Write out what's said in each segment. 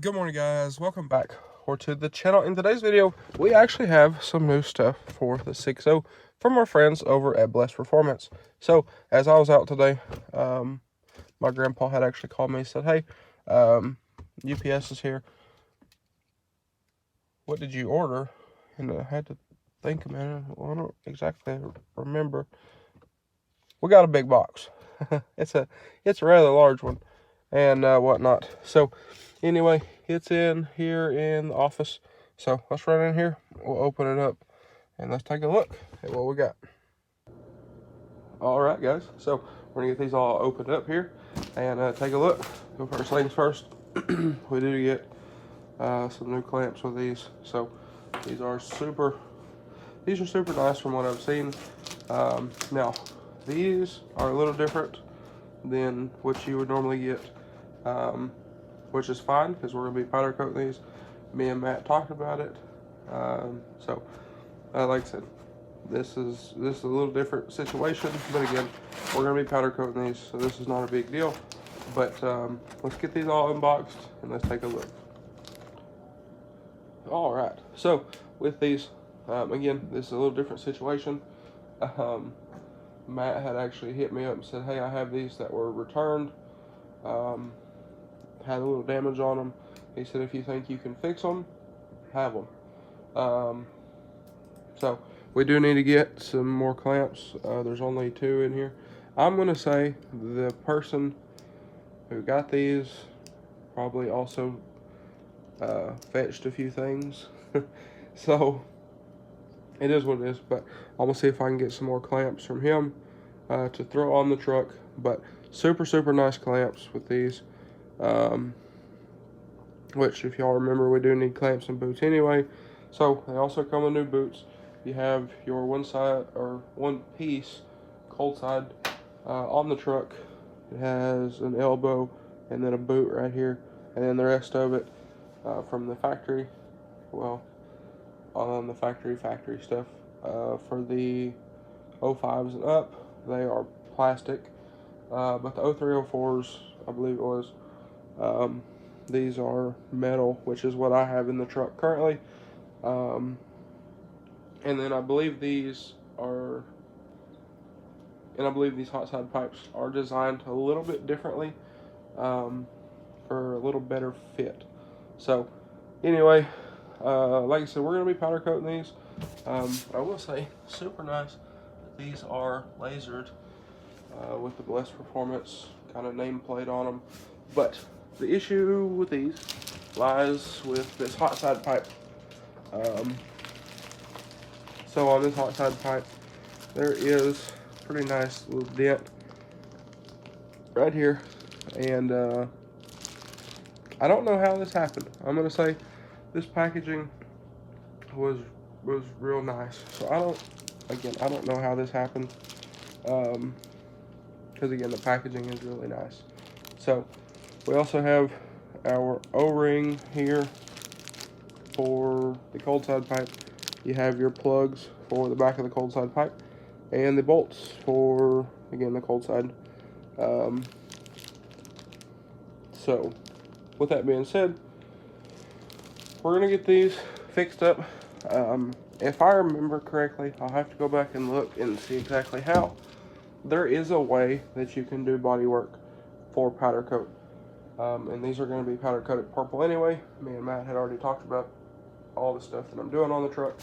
Good morning, guys. Welcome back to the channel. In today's video, we actually have some new stuff for the 6.0 from our friends over at Blessed Performance. So, as I was out today, my grandpa had actually called me and said, hey, UPS is here. What did you order? And I had to think a minute. Well, I don't exactly remember. We got a big box. it's a rather large one and whatnot. So, anyway, it's in here in the office. So let's run in here. We'll open it up and let's take a look at what we got. All right, guys. So we're gonna get these all opened up here and take a look. So first things first, we do get some new clamps with these. So these are super nice from what I've seen. Now these are a little different than what you would normally get. Which is fine because we're going to be powder coating these. Me and Matt talked about it. So, like I said, this is a little different situation, but again, we're going to be powder coating these, so this is not a big deal. But let's get these all unboxed and let's take a look. All right, so with these, again, this is a little different situation. Matt had actually hit me up and said, hey, I have these that were returned. Had a little damage on them. He said, if you think you can fix them, have them. So we do need to get some more clamps. There's only 2 in here. I'm going to say the person who got these probably also fetched a few things. So it is what it is, but I'm going to see if I can get some more clamps from him to throw on the truck. But super nice clamps with these. Which, if y'all remember, we do need clamps and boots anyway. So they also come with new boots. You have your one piece cold side on the truck. It has an elbow and then a boot right here, and then the rest of it from the factory. Well, on the factory stuff for the 05s and up, they are plastic. But the 0304s, I believe it was. These are metal, which is what I have in the truck currently. And then I believe these hot side pipes are designed a little bit differently for a little better fit. So anyway, like I said, we're going to be powder coating these. I will say, super nice. These are lasered with the Blessed Performance kind of nameplate on them. But the issue with these lies with this hot side pipe. So on this hot side pipe, there is a pretty nice little dent right here, and I don't know how this happened. I'm gonna say this packaging was real nice. So I don't know how this happened. Because again, the packaging is really nice. So we also have our O-ring here for the cold side pipe. You have your plugs for the back of the cold side pipe and the bolts for, again, the cold side. So with that being said, we're gonna get these fixed up. If I remember correctly, I'll have to go back and look and see exactly how. There is a way that you can do body work for powder coat. And these are going to be powder coated purple anyway. Me and Matt had already talked about all the stuff that I'm doing on the truck.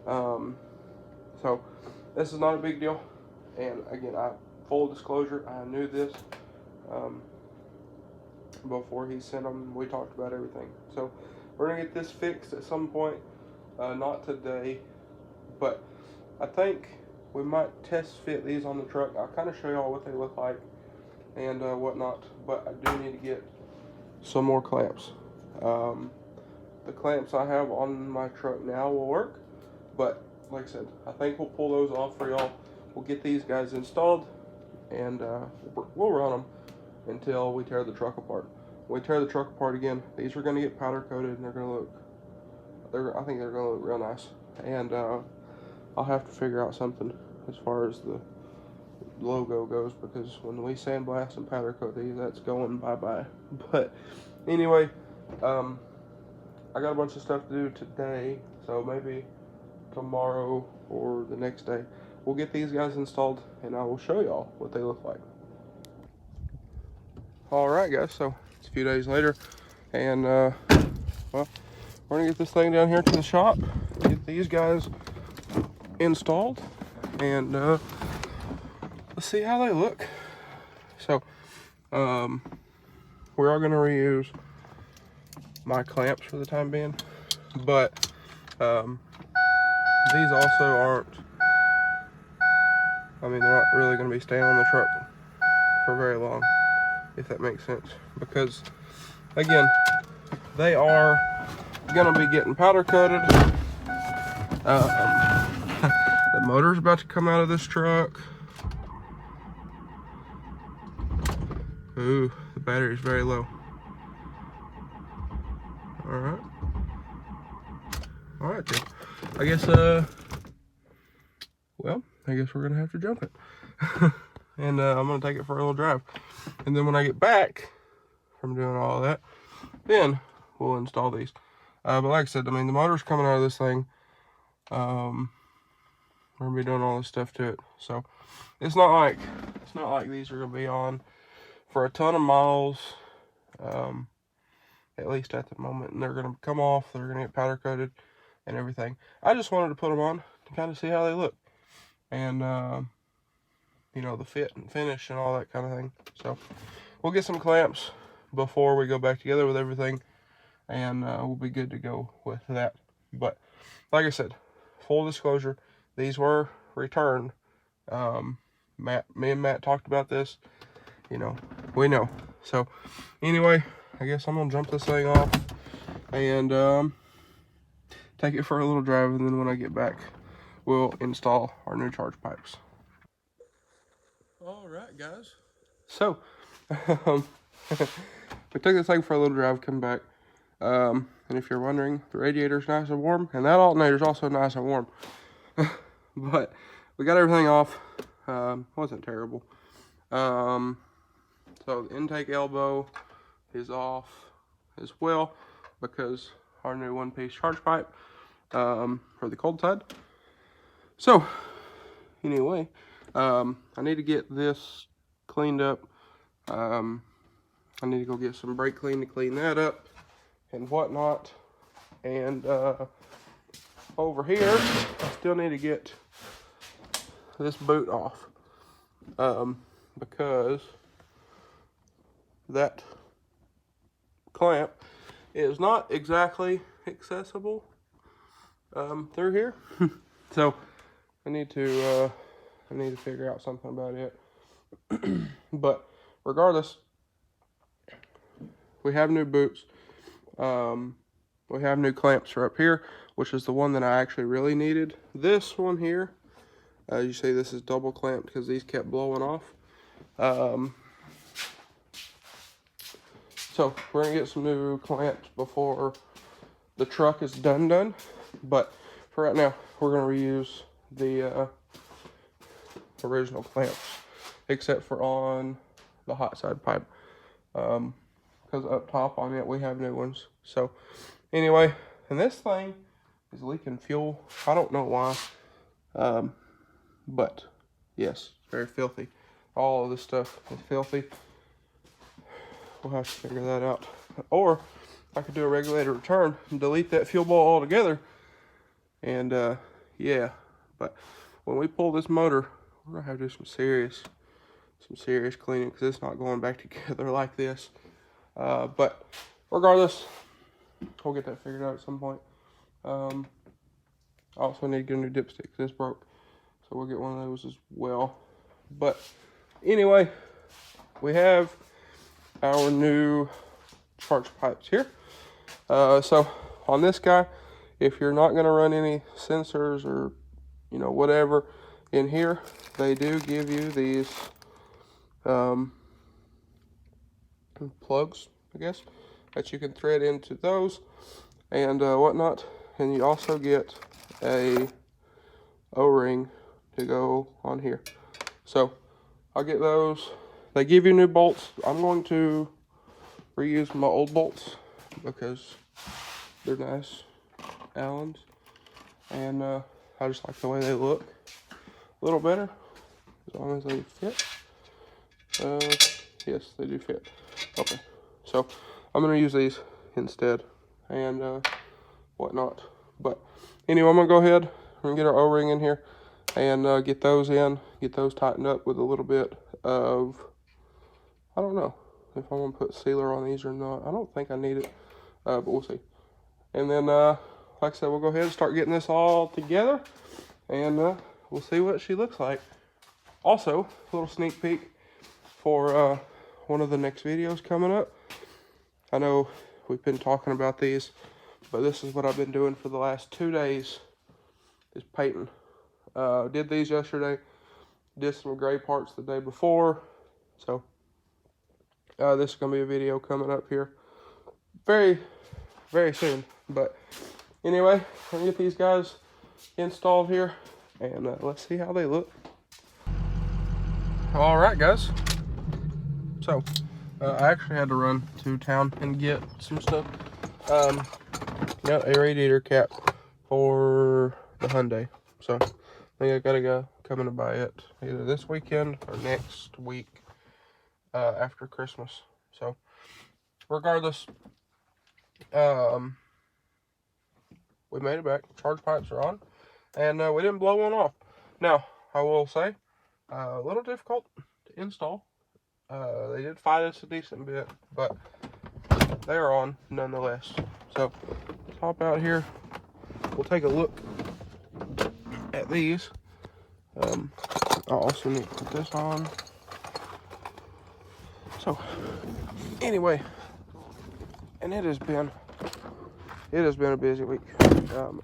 So this is not a big deal. And again, full disclosure, I knew this before he sent them. We talked about everything. So we're going to get this fixed at some point. Not today, but I think we might test fit these on the truck. I'll kind of show y'all what they look like and whatnot, but I do need to get some more clamps. The clamps I have on my truck now will work, but like I said, I think we'll pull those off for y'all. We'll get these guys installed, and we'll run them until we tear the truck apart. When we tear the truck apart again, these are going to get powder coated, and they're going to look, I think they're going to look real nice. And I'll have to figure out something as far as the logo goes, because when we sandblast and powder coat these, that's going bye-bye. But anyway, I got a bunch of stuff to do today, so maybe tomorrow or the next day we'll get these guys installed and I will show y'all what they look like. All right, guys, so it's a few days later, and well, we're gonna get this thing down here to the shop, get these guys installed, and let's see how they look. So we are gonna reuse my clamps for the time being, but these also aren't, I mean, they're not really gonna be staying on the truck for very long, if that makes sense, because again, they are gonna be getting powder coated. The motor's about to come out of this truck. Ooh, the battery's very low. Alright. Alright then. I guess well, I guess we're gonna have to jump it. And I'm gonna take it for a little drive. And then when I get back from doing all that, then we'll install these. But like I said, I mean, the motor's coming out of this thing. We're gonna be doing all this stuff to it. So it's not like these are gonna be on for a ton of miles, at least at the moment, and they're gonna come off, they're gonna get powder coated and everything. I just wanted to put them on to kind of see how they look, and you know, the fit and finish and all that kind of thing. So we'll get some clamps before we go back together with everything, and we'll be good to go with that. But like I said, full disclosure, these were returned. Me and Matt talked about this, you know, we know. So anyway, I guess I'm gonna jump this thing off and take it for a little drive, and then when I get back, we'll install our new charge pipes. All right, guys. So we took this thing for a little drive, come back. And if you're wondering, the radiator's nice and warm, and that alternator's also nice and warm. But we got everything off. Wasn't terrible. So the intake elbow is off as well, because our new one-piece charge pipe for the cold side. So anyway, I need to get this cleaned up. I need to go get some brake clean to clean that up and whatnot. And over here, I still need to get this boot off, because that clamp is not exactly accessible through here. So I need to figure out something about it. But regardless, we have new boots. We have new clamps for up here, which is the one that I actually really needed. This one here, you see this is double clamped because these kept blowing off. So we're gonna get some new clamps before the truck is done. But for right now, we're gonna reuse the original clamps, except for on the hot side pipe, because up top on it we have new ones. So anyway, and this thing is leaking fuel. I don't know why, but yes, very filthy. All of this stuff is filthy. We'll have to figure that out. Or I could do a regulator return and delete that fuel bowl altogether. And yeah, but when we pull this motor, we're gonna have to do some serious cleaning, because it's not going back together like this. But regardless, we'll get that figured out at some point. I also need to get a new dipstick. This broke, so we'll get one of those as well. But anyway, we have our new charge pipes here. So on this guy, if you're not going to run any sensors or, you know, whatever in here, they do give you these plugs, I guess, that you can thread into those and whatnot. And you also get a O-ring to go on here. So I'll get those. They give you new bolts. I'm going to reuse my old bolts because they're nice Allens, and I just like the way they look a little better, as long as they fit. Yes, they do fit. Okay, so I'm gonna use these instead, and whatnot. But anyway, I'm gonna go ahead and get our O-ring in here and get those tightened up with a little bit of, I don't know if I'm gonna put sealer on these or not. I don't think I need it, but we'll see. And then, like I said, we'll go ahead and start getting this all together, and we'll see what she looks like. Also, a little sneak peek for one of the next videos coming up. I know we've been talking about these, but this is what I've been doing for the last 2 days, is painting. Did these yesterday, did some gray parts the day before, so this is going to be a video coming up here very, very soon. But anyway, I'm going to get these guys installed here, and let's see how they look. All right, guys. So, I actually had to run to town and get some stuff. Got a radiator cap for the Hyundai. So, I think I gotta go coming to buy it either this weekend or next week after Christmas. So, regardless, we made it back. Charge pipes are on, and we didn't blow one off. Now, I will say, a little difficult to install. They did fight us a decent bit, but they're on nonetheless. So let's hop out here. We'll take a look at these. I also need to put this on. So anyway, and it has been a busy week.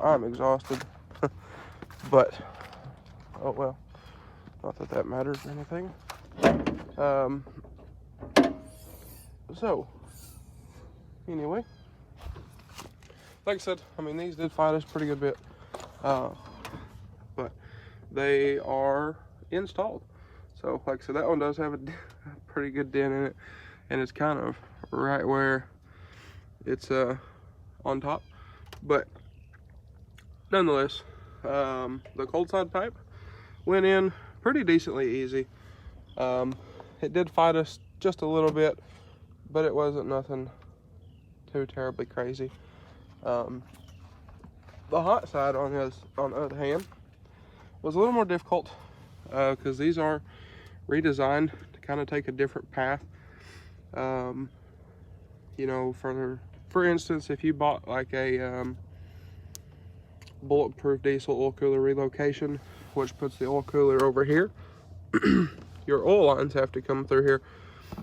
I'm exhausted, but oh well. Not that that matters or anything. So, anyway, like I said, I mean, these did fight us pretty good bit, but they are installed. So, like I said, that one does have a pretty good dent in it, and it's kind of right where it's on top. But nonetheless, the cold side pipe went in pretty decently easy. It did fight us just a little bit, but it wasn't nothing too terribly crazy. The hot side, on the other hand, was a little more difficult because these are redesigned to kind of take a different path. You know, for instance, if you bought like a bulletproof diesel oil cooler relocation, which puts the oil cooler over here, your oil lines have to come through here.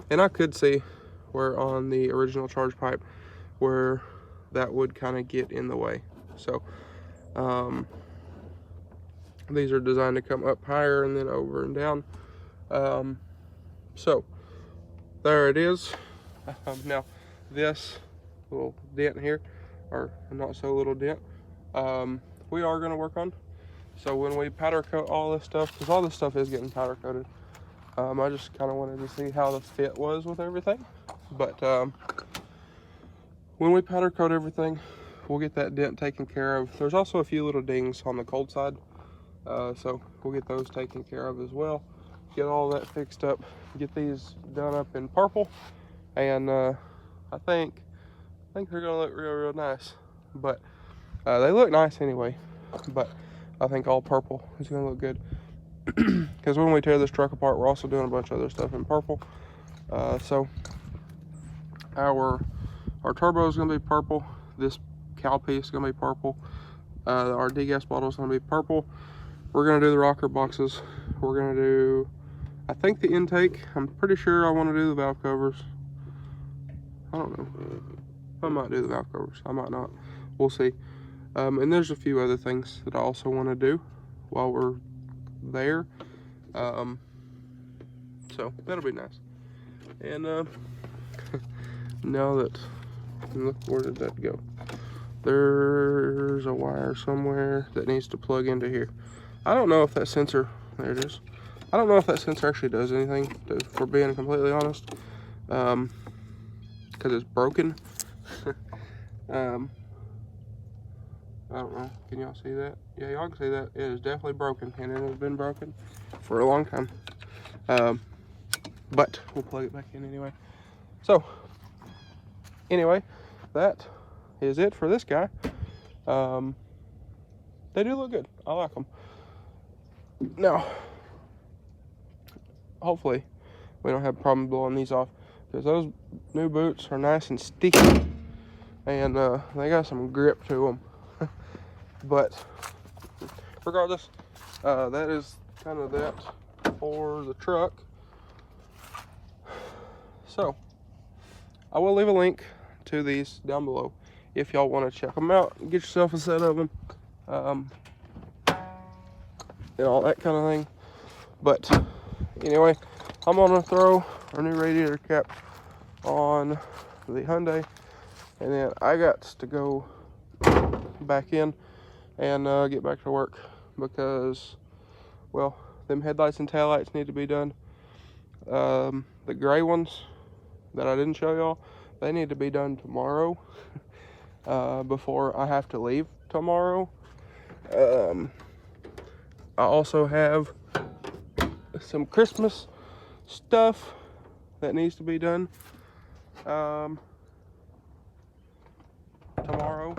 And I could see where on the original charge pipe where that would kind of get in the way. So these are designed to come up higher and then over and down. So there it is. Now this little dent here, or not so little dent, we are going to work on. So when we powder coat all this stuff, because all this stuff is getting powder coated, I just kind of wanted to see how the fit was with everything. But when we powder coat everything, we'll get that dent taken care of. There's also a few little dings on the cold side, so we'll get those taken care of as well. Get all that fixed up, get these done up in purple, and I think they're gonna look real nice. But they look nice anyway, but I think all purple is gonna look good. Because when we tear this truck apart, we're also doing a bunch of other stuff in purple. So our turbo is going to be purple. This cowl piece is going to be purple. Our degas bottle is going to be purple. We're going to do the rocker boxes. We're going to do, I think, the intake. I'm pretty sure I want to do the valve covers. I don't know. I might do the valve covers. I might not. We'll see. And there's a few other things that I also want to do while we're there. So that'll be nice. And now that, look, where did that go? There's a wire somewhere that needs to plug into here. I don't know if that sensor, there it is. I don't know if that sensor actually does anything, for being completely honest, because it's broken. I don't know. Can y'all see that? Yeah, y'all can see that. It is definitely broken, and it has been broken for a long time. But we'll plug it back in anyway. So, anyway, that is it for this guy. They do look good. I like them. Now, hopefully, we don't have a problem blowing these off, because those new boots are nice and sticky, and they got some grip to them. But regardless, that is kind of that for the truck. So I will leave a link to these down below if y'all want to check them out and get yourself a set of them, and all that kind of thing. But anyway, I'm gonna throw our new radiator cap on the Hyundai, and then I got to go back in and get back to work, because, well, them headlights and taillights need to be done. The gray ones that I didn't show y'all, they need to be done tomorrow, before I have to leave tomorrow. I also have some Christmas stuff that needs to be done tomorrow.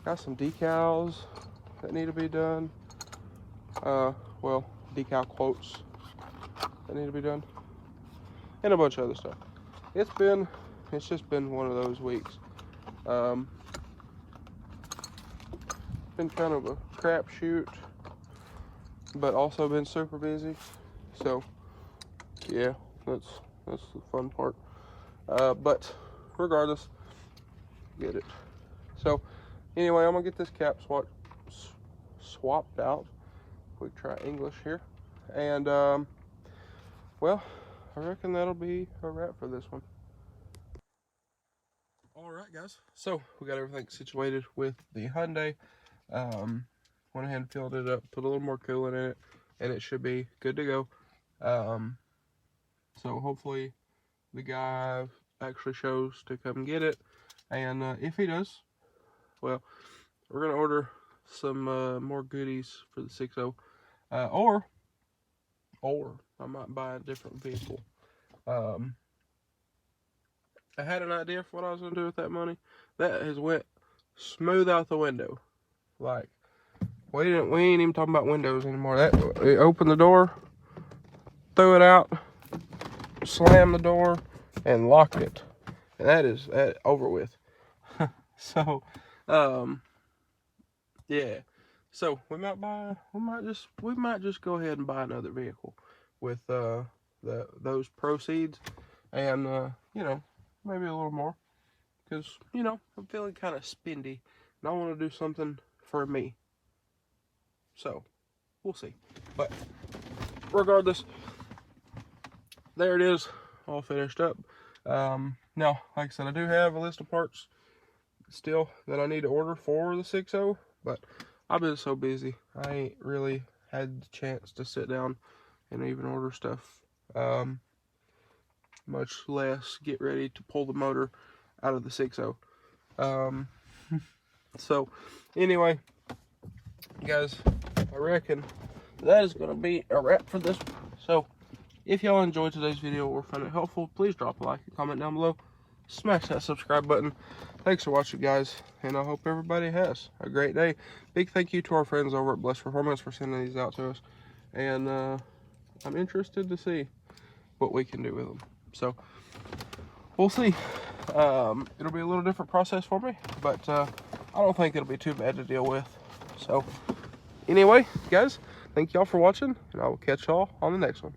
Got some decals that need to be done. Well, decal quotes that need to be done, and a bunch of other stuff. It's just been one of those weeks. Been kind of a crapshoot, but also been super busy. So yeah, that's the fun part. But regardless, get it. So anyway, I'm gonna get this cap swapped out. We try English here, and well, I reckon that'll be a wrap for this one. All right, guys. So we got everything situated with the Hyundai. Went ahead and filled it up, put a little more coolant in it, and it should be good to go. So hopefully the guy actually shows to come get it, and if he does, well, we're gonna order some more goodies for the 6.0, or I might buy a different vehicle. I had an idea for what I was gonna do with that money. That has went smooth out the window. Like, we ain't even talking about windows anymore. It opened the door, threw it out, slammed the door, and locked it, and that is over with. So, yeah. So we might just go ahead and buy another vehicle with those proceeds, and you know, maybe a little more, because, you know, I'm feeling kind of spendy, and I want to do something for me. So we'll see. But regardless, there it is, all finished up. Now, like I said, I do have a list of parts still that I need to order for the 6.0, but I've been so busy, I ain't really had the chance to sit down and even order stuff, much less get ready to pull the motor out of the 6.0. So anyway, guys, I reckon that is going to be a wrap for this one. So if y'all enjoyed today's video or found it helpful, please drop a like and comment down below. Smash that subscribe button. Thanks for watching, guys, and I hope everybody has a great day. Big thank you to our friends over at Blessed Performance for sending these out to us, and I'm interested to see what we can do with them. So we'll see. It'll be a little different process for me, but I don't think it'll be too bad to deal with. So anyway, guys, thank y'all for watching, and I will catch y'all on the next one.